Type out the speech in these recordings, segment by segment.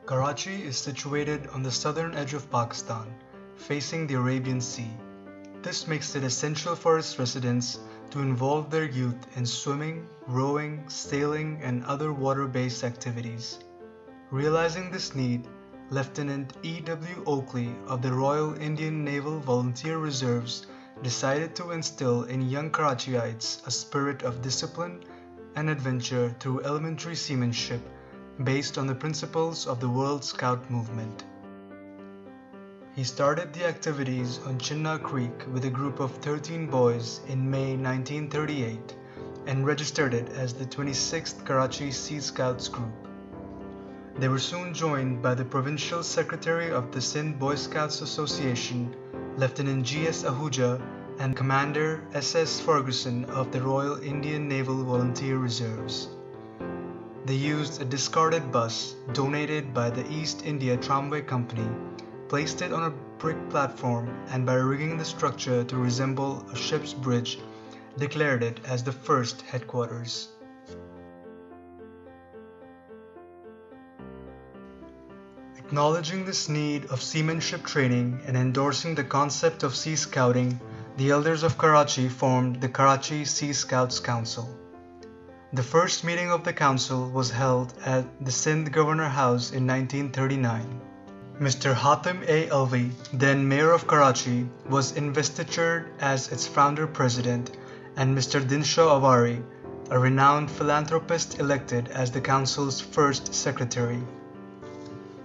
Karachi is situated on the southern edge of Pakistan, facing the Arabian Sea. This makes it essential for its residents to involve their youth in swimming, rowing, sailing, and other water-based activities. Realizing this need, Lieutenant E.W. Oakley of the Royal Indian Naval Volunteer Reserves decided to instill in young Karachiites a spirit of discipline and adventure through elementary seamanship based on the principles of the World Scout movement. He started the activities on Chinnah Creek with a group of 13 boys in May 1938 and registered it as the 26th Karachi Sea Scouts group. They were soon joined by the Provincial Secretary of the Sindh Boy Scouts Association, Lieutenant G.S. Ahuja, and Commander S.S. Ferguson of the Royal Indian Naval Volunteer Reserves. They used a discarded bus donated by the East India Tramway Company, placed it on a brick platform, and by rigging the structure to resemble a ship's bridge, declared it as the first headquarters. Acknowledging this need of seamanship training and endorsing the concept of sea scouting, the elders of Karachi formed the Karachi Sea Scouts Council. The first meeting of the council was held at the Sindh Governor House in 1939. Mr. Hatim Alvi, then Mayor of Karachi, was investitured as its founder president, and Mr. Dinshaw Awari, a renowned philanthropist, elected as the council's first secretary.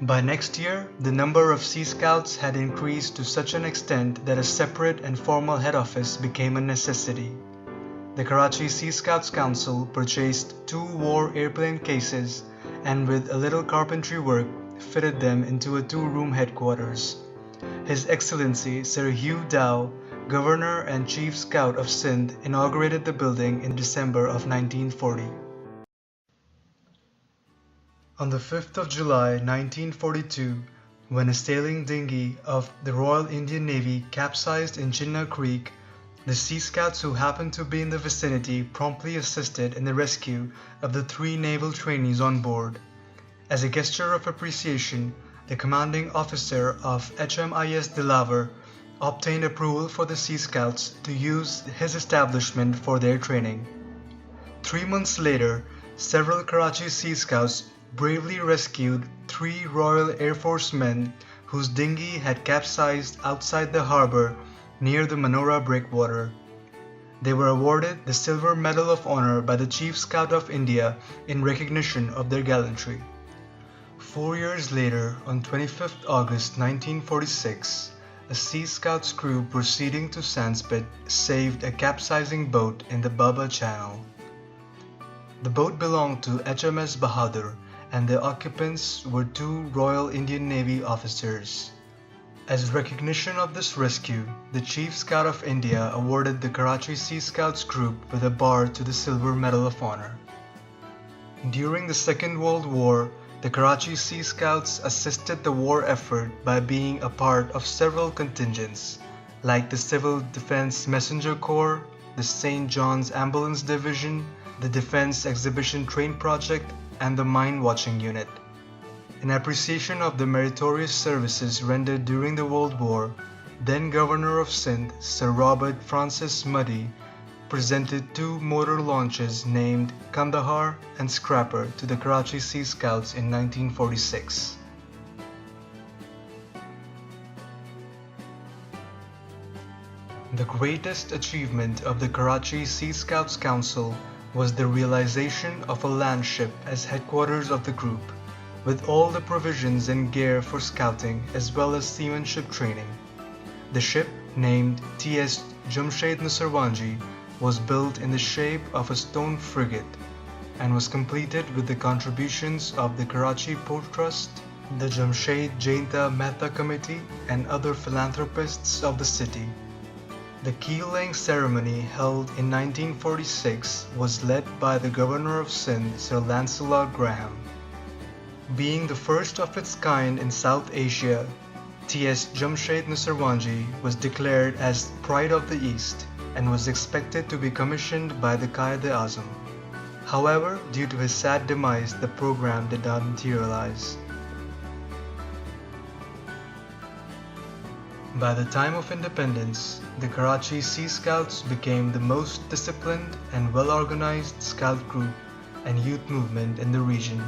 By next year, the number of Sea Scouts had increased to such an extent that a separate and formal head office became a necessity. The Karachi Sea Scouts Council purchased 2 war airplane cases and with a little carpentry work fitted them into a 2-room headquarters. His Excellency Sir Hugh Dow, Governor and Chief Scout of Sindh, inaugurated the building in December of 1940. On the 5th of July 1942, when a sailing dinghy of the Royal Indian Navy capsized in Chinnah Creek, the Sea Scouts who happened to be in the vicinity promptly assisted in the rescue of the 3 naval trainees on board. As a gesture of appreciation, the commanding officer of HMIS Dilawar obtained approval for the Sea Scouts to use his establishment for their training. 3 months later, several Karachi Sea Scouts bravely rescued 3 Royal Air Force men whose dinghy had capsized outside the harbor near the Manora breakwater. They were awarded the Silver Medal of Honor by the Chief Scout of India in recognition of their gallantry. 4 years later, on 25th August 1946, a Sea Scouts crew proceeding to Sanspit saved a capsizing boat in the Baba Channel. The boat belonged to HMS Bahadur, and the occupants were 2 Royal Indian Navy officers. As recognition of this rescue, the Chief Scout of India awarded the Karachi Sea Scouts group with a bar to the Silver Medal of Honor. During the Second World War, the Karachi Sea Scouts assisted the war effort by being a part of several contingents, like the Civil Defense Messenger Corps, the St. John's Ambulance Division, the Defense Exhibition Train Project, and the Mine Watching Unit. In appreciation of the meritorious services rendered during the World War, then Governor of Sindh, Sir Robert Francis Muddy, presented 2 motor launches named Kandahar and Scrapper to the Karachi Sea Scouts in 1946. The greatest achievement of the Karachi Sea Scouts Council was the realization of a land ship as headquarters of the group, with all the provisions and gear for scouting as well as seamanship training. The ship, named T.S. Jamshed Nusarwanji, was built in the shape of a stone frigate and was completed with the contributions of the Karachi Port Trust, the Jamshed Jainta Mehta Committee, and other philanthropists of the city. The keel-laying ceremony held in 1946 was led by the Governor of Sindh, Sir Lancelot Graham. Being the first of its kind in South Asia, T.S. Jamshed Nusarwanji was declared as Pride of the East and was expected to be commissioned by the Quaid-e-Azam. However, due to his sad demise, the program did not materialize. By the time of independence, the Karachi Sea Scouts became the most disciplined and well-organized scout group and youth movement in the region.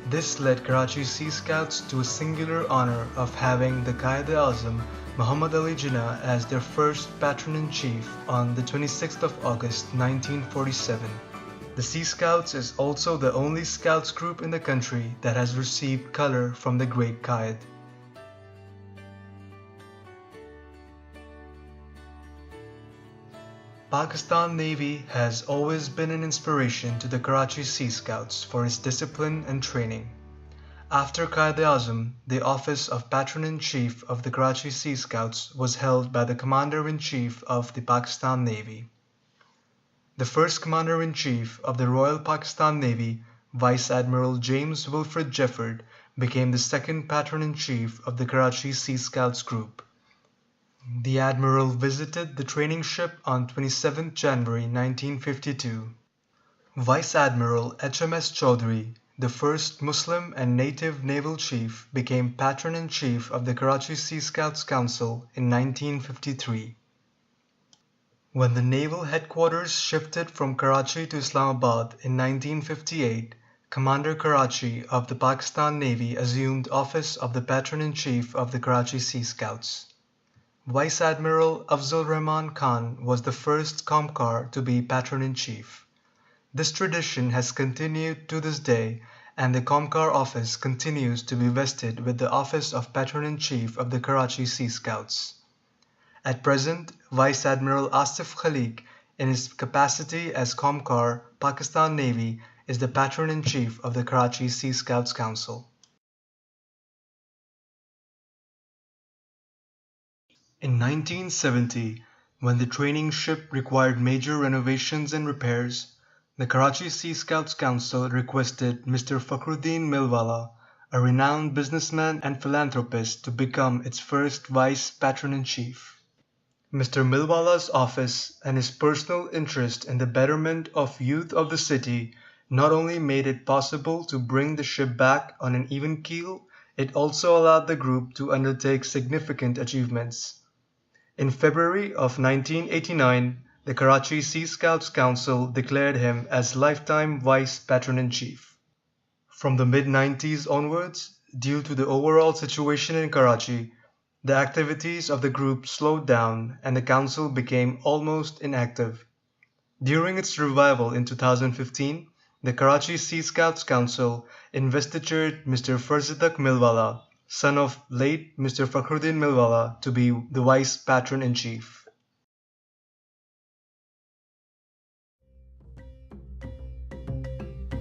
This led Karachi Sea Scouts to a singular honor of having the Quaid-e-Azam Muhammad Ali Jinnah as their first Patron-in-Chief on the 26th of August 1947. The Sea Scouts is also the only scouts group in the country that has received color from the Great Qaid. Pakistan Navy has always been an inspiration to the Karachi Sea Scouts for its discipline and training. After Quaid-e-Azam, the office of Patron-in-Chief of the Karachi Sea Scouts was held by the Commander-in-Chief of the Pakistan Navy. The first Commander-in-Chief of the Royal Pakistan Navy, Vice Admiral James Wilfred Jefford, became the second Patron-in-Chief of the Karachi Sea Scouts group. The Admiral visited the training ship on 27 January 1952. Vice Admiral Hms Chaudhary, the first Muslim and native naval chief, became Patron-in-Chief of the Karachi Sea Scouts Council in 1953. When the naval headquarters shifted from Karachi to Islamabad in 1958, Commander Karachi of the Pakistan Navy assumed office of the Patron-in-Chief of the Karachi Sea Scouts. Vice Admiral Afzal Rahman Khan was the first Comcar to be Patron-in-Chief. This tradition has continued to this day, and the Comcar office continues to be vested with the office of Patron-in-Chief of the Karachi Sea Scouts. At present, Vice Admiral Asif Khalik, in his capacity as Comcar, Pakistan Navy, is the Patron-in-Chief of the Karachi Sea Scouts Council. In 1970, when the training ship required major renovations and repairs, the Karachi Sea Scouts Council requested Mr. Fakhruddin Milwala, a renowned businessman and philanthropist, to become its first vice patron-in-chief. Mr. Milwala's office and his personal interest in the betterment of youth of the city not only made it possible to bring the ship back on an even keel, it also allowed the group to undertake significant achievements. In February of 1989, the Karachi Sea Scouts Council declared him as lifetime vice patron-in-chief. From the mid-90s onwards, due to the overall situation in Karachi, the activities of the group slowed down and the council became almost inactive. During its revival in 2015, the Karachi Sea Scouts Council investitured Mr. Farzidak Milwala, son of late Mr. Fakhruddin Milwala, to be the vice patron-in-chief.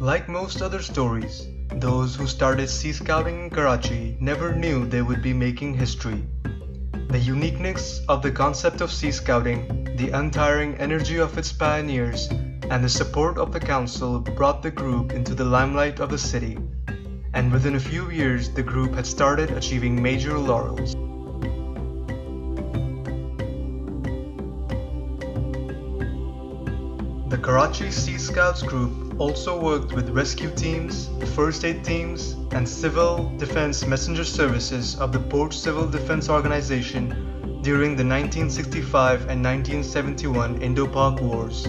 Like most other stories, those who started Sea Scouting in Karachi never knew they would be making history. The uniqueness of the concept of Sea Scouting, the untiring energy of its pioneers, and the support of the council brought the group into the limelight of the city, and within a few years the group had started achieving major laurels. The Karachi Sea Scouts group also worked with rescue teams, first aid teams, and civil defense messenger services of the Port Civil Defense Organization during the 1965 and 1971 Indo-Pak Wars.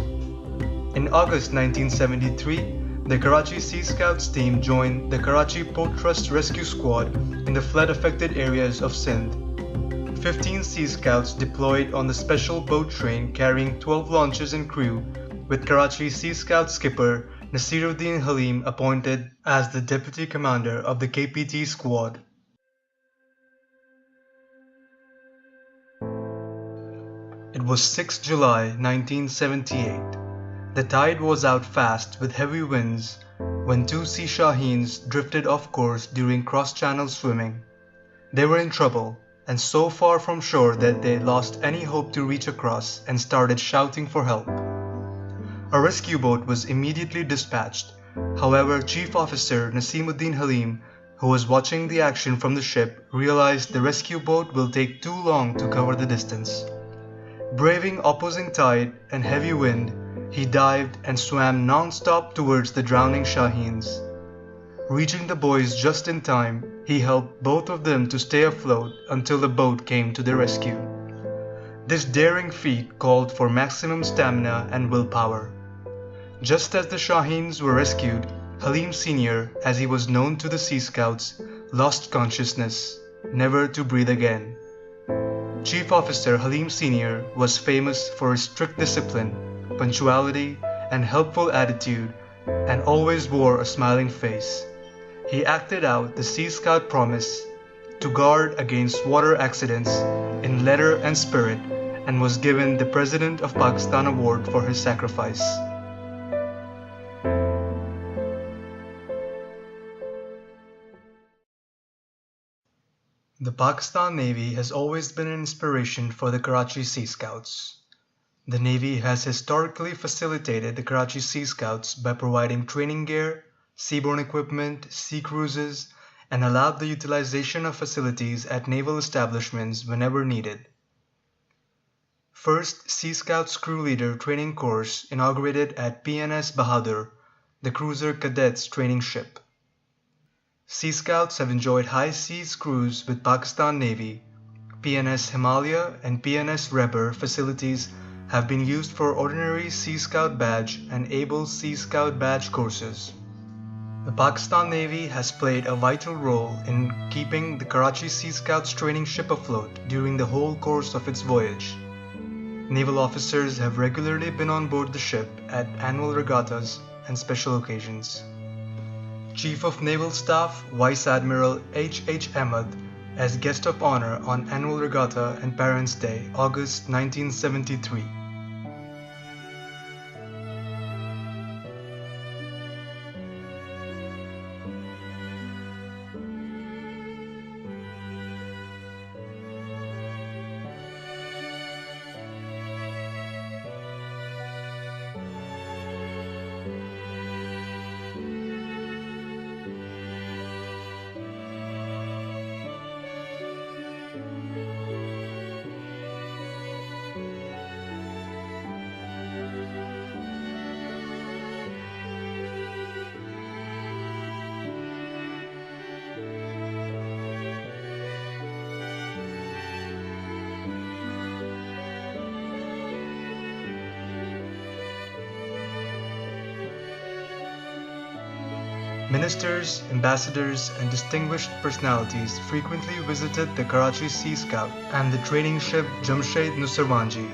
In August 1973, the Karachi Sea Scouts team joined the Karachi Port Trust Rescue Squad in the flood-affected areas of Sindh. 15 Sea Scouts deployed on the special boat train carrying 12 launches and crew, with Karachi Sea Scout skipper Nasiruddin Halim appointed as the deputy commander of the KPT squad. It was 6 July 1978. The tide was out fast with heavy winds when two sea shaheens drifted off course during cross-channel swimming. They were in trouble and so far from shore that they lost any hope to reach across and started shouting for help. A rescue boat was immediately dispatched. However, Chief Officer Nasiruddin Halim, who was watching the action from the ship, realized the rescue boat will take too long to cover the distance. Braving opposing tide and heavy wind, he dived and swam non-stop towards the drowning shaheens. Reaching the boys just in time, he helped both of them to stay afloat until the boat came to their rescue. This daring feat called for maximum stamina and willpower. Just as the Shaheens were rescued, Halim Sr., as he was known to the Sea Scouts, lost consciousness, never to breathe again. Chief Officer Halim Sr. was famous for his strict discipline, punctuality, and helpful attitude, and always wore a smiling face. He acted out the Sea Scout promise to guard against water accidents in letter and spirit, and was given the President of Pakistan Award for his sacrifice. The Pakistan Navy has always been an inspiration for the Karachi Sea Scouts. The Navy has historically facilitated the Karachi Sea Scouts by providing training gear, seaborne equipment, sea cruises, and allowed the utilization of facilities at naval establishments whenever needed. First Sea Scouts Crew Leader Training Course inaugurated at PNS Bahadur, the cruiser Cadets training ship. Sea Scouts have enjoyed high seas crews with Pakistan Navy. PNS Himalaya and PNS Rebber facilities have been used for ordinary Sea Scout badge and Able Sea Scout badge courses. The Pakistan Navy has played a vital role in keeping the Karachi Sea Scouts training ship afloat during the whole course of its voyage. Naval officers have regularly been on board the ship at annual regattas and special occasions. Chief of Naval Staff Vice Admiral H. Ahmed as guest of honor on annual regatta and Parents' Day, August 1973. Ministers, ambassadors, and distinguished personalities frequently visited the Karachi Sea Scout and the training ship Jamshed Nusserwanji.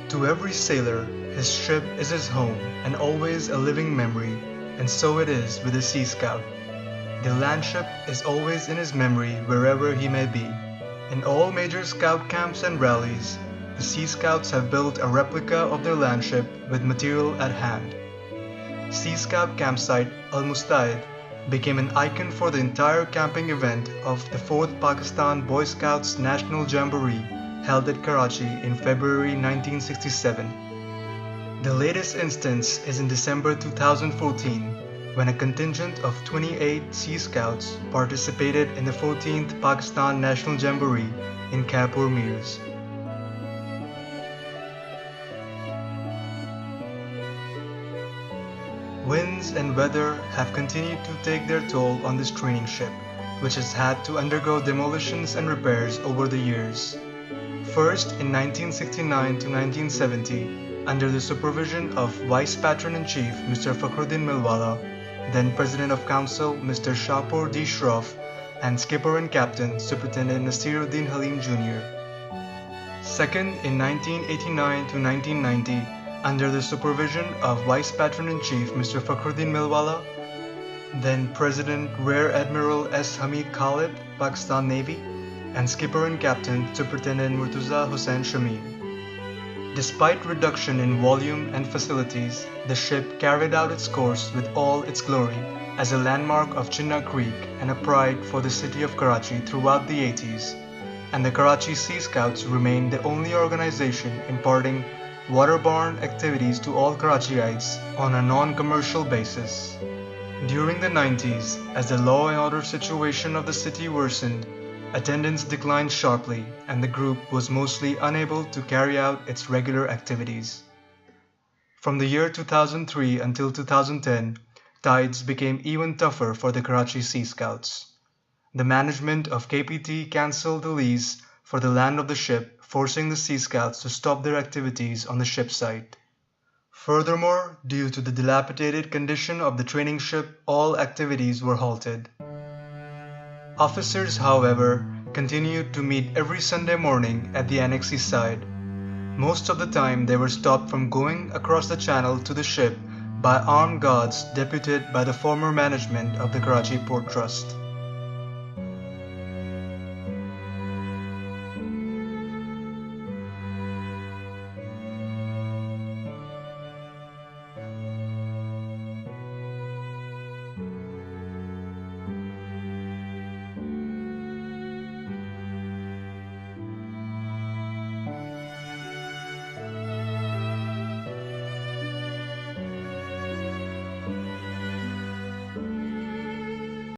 To every sailor, his ship is his home and always a living memory, and so it is with the Sea Scout. The land ship is always in his memory wherever he may be. In all major scout camps and rallies, the Sea Scouts have built a replica of their land ship with material at hand. Sea Scout campsite Al Mustaid became an icon for the entire camping event of the 4th Pakistan Boy Scouts National Jamboree held at Karachi in February 1967. The latest instance is in December 2014, when a contingent of 28 Sea Scouts participated in the 14th Pakistan National Jamboree in Khairpur Meers. Winds and weather have continued to take their toll on this training ship, which has had to undergo demolitions and repairs over the years. First in 1969 to 1970, under the supervision of Vice Patron-in-Chief Mr. Fakhruddin Milwala, then President of Council Mr. Shahpur D. Shroff, and Skipper and Captain Superintendent Nasiruddin Halim Jr. Second, in 1989 to 1990, under the supervision of Vice Patron-in-Chief Mr. Fakhruddin Milwala, then President Rear Admiral S. Hamid Khalid, Pakistan Navy, and Skipper and Captain Superintendent Murtaza Hussain Shamim. Despite reduction in volume and facilities, the ship carried out its course with all its glory as a landmark of Jinnah Creek and a pride for the city of Karachi throughout the 80s, and the Karachi Sea Scouts remained the only organization imparting waterborne activities to all Karachiites on a non-commercial basis. During the 90s, as the law and order situation of the city worsened, attendance declined sharply and the group was mostly unable to carry out its regular activities. From the year 2003 until 2010, tides became even tougher for the Karachi Sea Scouts. The management of KPT cancelled the lease for the land of the ship, forcing the Sea Scouts to stop their activities on the ship site. Furthermore, due to the dilapidated condition of the training ship, all activities were halted. Officers, however, continued to meet every Sunday morning at the annexee side. Most of the time they were stopped from going across the channel to the ship by armed guards deputed by the former management of the Karachi Port Trust.